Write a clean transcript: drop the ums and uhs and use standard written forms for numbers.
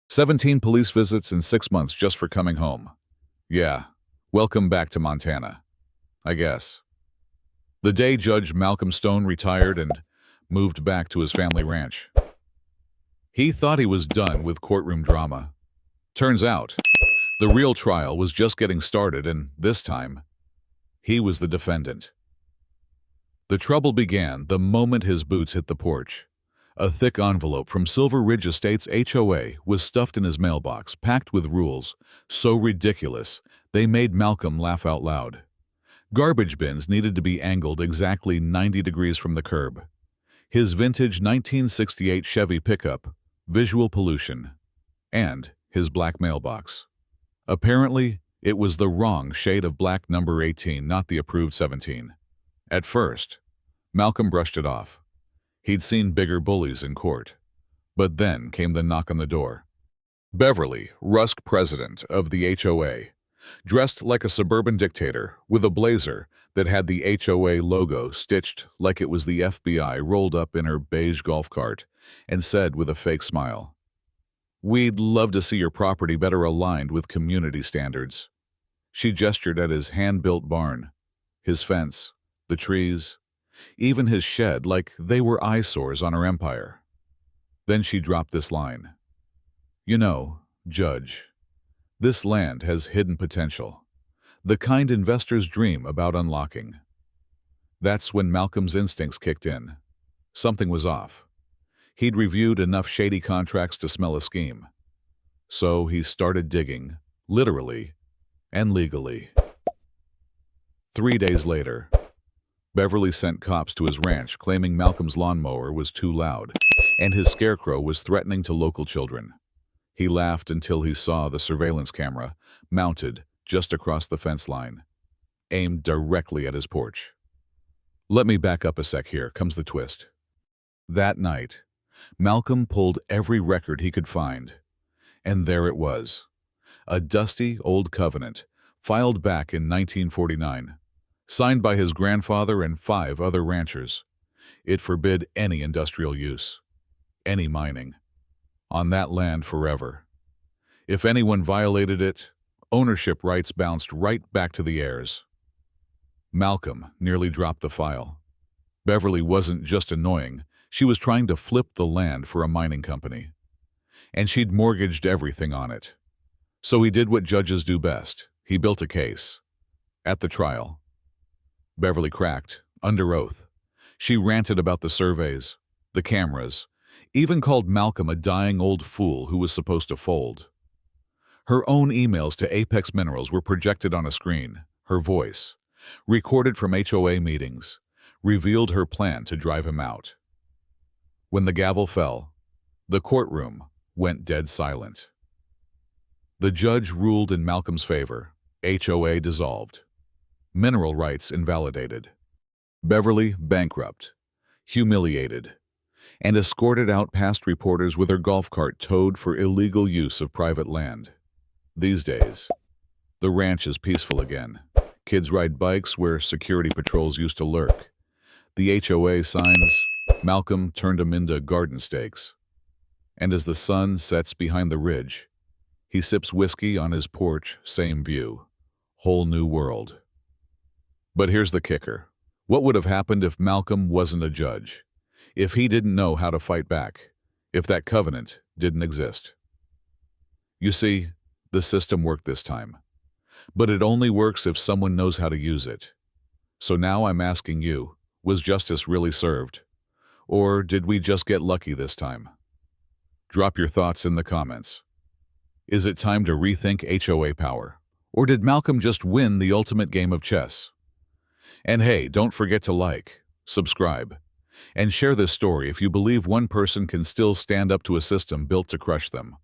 17 police visits in 6 months just for coming home. Yeah, welcome back to Montana, I guess. The day Judge Malcolm Stone retired and moved back to his family ranch. He thought he was done with courtroom drama. Turns out, the real trial was just getting started, and this time, he was the defendant. The trouble began the moment his boots hit the porch. A thick envelope from Silver Ridge Estates HOA was stuffed in his mailbox, packed with rules so ridiculous they made Malcolm laugh out loud. Garbage bins needed to be angled exactly 90 degrees from the curb. His vintage 1968 Chevy pickup, visual pollution, and his black mailbox. Apparently, it was the wrong shade of black, number 18, not the approved 17. At first, Malcolm brushed it off. He'd seen bigger bullies in court. But then came the knock on the door. Beverly Rusk, president of the HOA, dressed like a suburban dictator with a blazer that had the HOA logo stitched like it was the FBI, rolled up in her beige golf cart and said with a fake smile, "We'd love to see your property better aligned with community standards." She gestured at his hand-built barn, his fence, the trees, even his shed, like they were eyesores on her empire. Then she dropped this line. "You know, Judge, this land has hidden potential, the kind investors dream about unlocking." That's when Malcolm's instincts kicked in. Something was off. He'd reviewed enough shady contracts to smell a scheme. So he started digging, literally and legally. 3 days later, Beverly sent cops to his ranch claiming Malcolm's lawnmower was too loud and his scarecrow was threatening to local children. He laughed until he saw the surveillance camera mounted just across the fence line, aimed directly at his porch. Let me back up a sec, here comes the twist. That night, Malcolm pulled every record he could find, and there it was, a dusty old covenant filed back in 1949. Signed by his grandfather and 5 other ranchers. It forbid any industrial use, any mining, on that land forever. If anyone violated it, ownership rights bounced right back to the heirs. Malcolm nearly dropped the file. Beverly wasn't just annoying, she was trying to flip the land for a mining company. And she'd mortgaged everything on it. So he did what judges do best. He built a case. At the trial, Beverly cracked, under oath. She ranted about the surveys, the cameras, even called Malcolm a dying old fool who was supposed to fold. Her own emails to Apex Minerals were projected on a screen. Her voice, recorded from HOA meetings, revealed her plan to drive him out. When the gavel fell, the courtroom went dead silent. The judge ruled in Malcolm's favor. HOA dissolved. Mineral rights invalidated. Beverly bankrupt, humiliated, and escorted out past reporters with her golf cart towed for illegal use of private land. These days, the ranch is peaceful again. Kids ride bikes where security patrols used to lurk. The HOA signs, Malcolm turned them into garden stakes. And as the sun sets behind the ridge, he sips whiskey on his porch, same view, whole new world. But here's the kicker. What would have happened if Malcolm wasn't a judge? If he didn't know how to fight back? If that covenant didn't exist? You see, the system worked this time. But it only works if someone knows how to use it. So now I'm asking you, was justice really served? Or did we just get lucky this time? Drop your thoughts in the comments. Is it time to rethink HOA power? Or did Malcolm just win the ultimate game of chess? And hey, don't forget to like, subscribe, and share this story if you believe one person can still stand up to a system built to crush them.